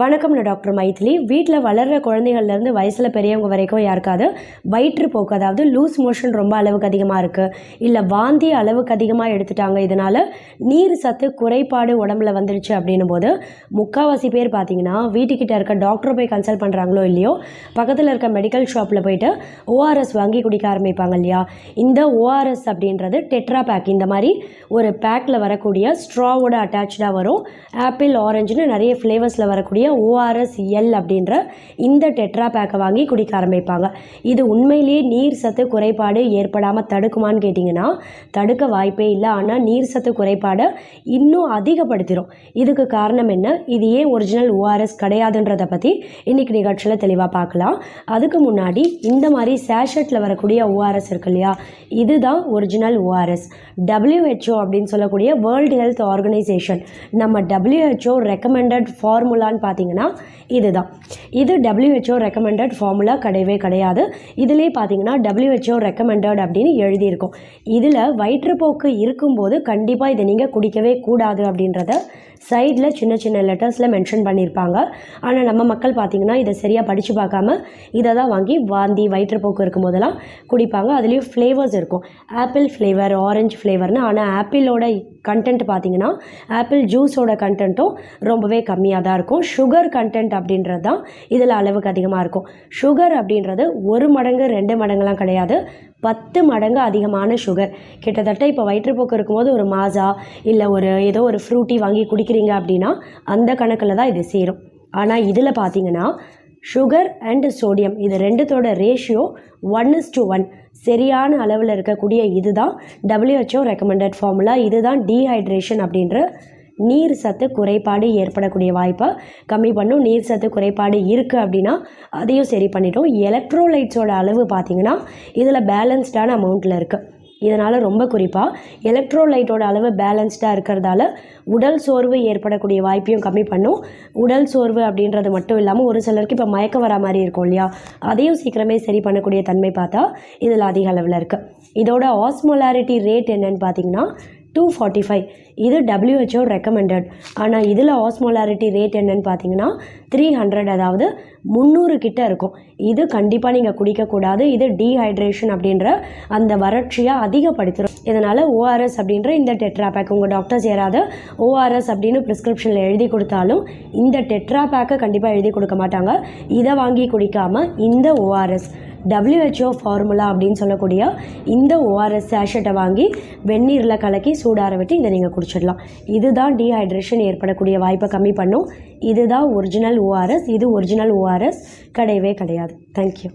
வணக்கம், நான் டாக்டர் மைதிலி. வீட்டில் வளர்கிற குழந்தைகள்லேருந்து வயசில் பெரியவங்க வரைக்கும் யாருக்காவது வயிற்றுப்போக்கு, அதாவது லூஸ் மோஷன் ரொம்ப அளவுக்கு அதிகமாக இருக்குது, இல்லை வாந்தி அளவுக்கு அதிகமாக எடுத்துட்டாங்க, இதனால் நீர் சத்து குறைபாடு உடம்புல வந்துடுச்சு அப்படின்னும் போது முக்கால்வாசி பேர் பார்த்திங்கன்னா வீட்டுக்கிட்ட இருக்க டாக்டரை போய் கன்சல்ட் பண்ணுறாங்களோ இல்லையோ, பக்கத்தில் இருக்க மெடிக்கல் ஷாப்பில் போயிட்டு ஓஆர்எஸ் வாங்கி குடிக்க ஆரம்பிப்பாங்க இல்லையா. இந்த ஓஆர்எஸ் அப்படின்றது டெட்ரா பேக், இந்த மாதிரி ஒரு பேக்கில் வரக்கூடிய ஸ்ட்ராவோட அட்டாச்சாக வரும். ஆப்பிள், ஆரஞ்சுன்னு நிறைய ஃப்ளேவர்ஸில் வரக்கூடிய ORS-L அப்படின்ற இந்த டெட்ரா பேக்கை வாங்கி குடிக்க ஆரம்பிப்பாங்க. இது உண்மையிலேயே நீர் சத்து குறைபாடு ஏற்படாமல் தடுக்குமான்னு கேட்டிங்கன்னா தடுக்க வாய்ப்பே இல்லை. ஆனால் நீர் சத்து குறைபாடை இன்னும் அதிகப்படுத்திடும். இதுக்கு காரணம் என்ன, இது ஏன் ஒரிஜினல் ORS கிடையாதுன்றதை பற்றி இன்றைக்கி நிகழ்ச்சியில் தெளிவாக பார்க்கலாம். அதுக்கு முன்னாடி இந்த மாதிரி சேஷட்டில் வரக்கூடிய ORS இருக்கு இல்லையா, இதுதான் ஒரிஜினல் ORS. WHO அப்படின்னு சொல்லக்கூடிய வேர்ல்டு ஹெல்த் ஆர்கனைசேஷன், நம்ம WHO ரெக்கமெண்டட் ஃபார்முலான்னு பார்த்தீங்கன்னா இதுதான். இது WHO ரெக்கமெண்டட் ஃபார்முலா கிடையவே கிடையாது. இதிலே பார்த்தீங்கன்னா WHO ரெக்கமெண்டட் அப்படின்னு எழுதியிருக்கும். இதில் வயிற்றுப்போக்கு இருக்கும்போது கண்டிப்பாக இதை நீங்கள் குடிக்கவே கூடாது அப்படின்றத சைடில் சின்ன சின்ன லெட்டர்ஸில் மென்ஷன் பண்ணியிருப்பாங்க. ஆனால் நம்ம மக்கள் பார்த்திங்கன்னா இதை சரியாக படித்து பார்க்காம இதை தான் வாங்கி வாந்தி வயிற்றுப்போக்கு இருக்கும் போதெல்லாம் குடிப்பாங்க. அதுலேயும் ஃப்ளேவர்ஸ் இருக்கும், ஆப்பிள் ஃப்ளேவர், ஆரஞ்சு ஃப்ளேவர்னு. ஆனால் ஆப்பிளோட கண்டென்ட் பார்த்திங்கன்னா ஆப்பிள் ஜூஸோட கண்டென்ட்டும் ரொம்பவே கம்மியாக தான் இருக்கும். சுகர் கண்டென்ட் அப்படின்றது தான் இதில் அளவுக்கு அதிகமாக இருக்கும். சுகர் அப்படின்றது 1 மடங்கு 2 மடங்குலாம் கிடையாது, 10 மடங்கு அதிகமான சுகர். கிட்டத்தட்ட இப்போ வயிற்றுப்போக்கு இருக்கும்போது ஒரு மாசா இல்லை ஏதோ ஒரு ஃப்ரூட்டி வாங்கி குடிக்கிறீங்க அப்படின்னா அந்த கணக்கில் தான் இது சேரும். ஆனால் இதில் பார்த்தீங்கன்னா சுகர் அண்ட் சோடியம் இது ரெண்டுத்தோட ரேஷியோ 1:1 சரியான அளவில் இருக்கக்கூடிய இதுதான் WHO ரெக்கமெண்டட் ஃபார்முலா. இதுதான் டீஹைட்ரேஷன் அப்படின்ற நீர் சத்து குறைபாடு ஏற்படக்கூடிய வாய்ப்பை கம்மி பண்ணும். நீர் சத்து குறைபாடு இருக்குது அப்படின்னா அதையும் சரி பண்ணிட்டோம். எலக்ட்ரோலைட்ஸோட அளவு பார்த்திங்கன்னா இதில் பேலன்ஸ்டான அமௌண்ட்டில் இருக்குது. இதனால் ரொம்ப குறிப்பாக எலக்ட்ரோலைட்டோட அளவு பேலன்ஸ்டாக இருக்கிறதால உடல் சோர்வு ஏற்படக்கூடிய வாய்ப்பையும் கம்மி பண்ணும். உடல் சோர்வு அப்படின்றது மட்டும் இல்லாமல் ஒரு சிலருக்கு இப்போ மயக்கம் வர மாதிரி இருக்கும் இல்லையா, அதையும் சீக்கிரமே சரி பண்ணக்கூடிய தன்மை பார்த்தா இதில் அதிக அளவில் இருக்குது. இதோட ஆஸ்மோலாரிட்டி ரேட் என்னன்னு பார்த்தீங்கன்னா 245. இது WHO ரெக்கமெண்டட். ஆனால் இதில் ஆஸ்மோலாரிட்டி ரேட் என்னன்னு பார்த்தீங்கன்னா 300, அதாவது 300 கிட்ட இருக்கும். இது கண்டிப்பாக நீங்கள் குடிக்கக்கூடாது. இது டீஹைட்ரேஷன் அப்படின்ற அந்த வறட்சியை அதிகப்படுத்திடும். இதனால் ORS அப்படின்ற இந்த டெட்ரா பேக், உங்கள் டாக்டர்ஸ் யாராவது ORS அப்படின்னு ப்ரிஸ்கிரிப்ஷனில் எழுதி கொடுத்தாலும் இந்த டெட்ரா பேக்கை கண்டிப்பாக எழுதி கொடுக்க மாட்டாங்க. இதை வாங்கி குடிக்காமல் இந்த ORS WHO ஃபார்முலா அப்படின்னு சொல்லக்கூடிய இந்த ORS சேஷட்டை வாங்கி வெந்நீரில் கலக்கி சூடார விட்டு இதை நீங்கள் குடிச்சிடலாம். இதுதான் டீஹைட்ரேஷன் ஏற்படக்கூடிய வாய்ப்பை கம்மி பண்ணும். இதுதான் ஒரிஜினல் ORS. இது ஒரிஜினல் ORS கிடையவே கிடையாது. தேங்க்யூ.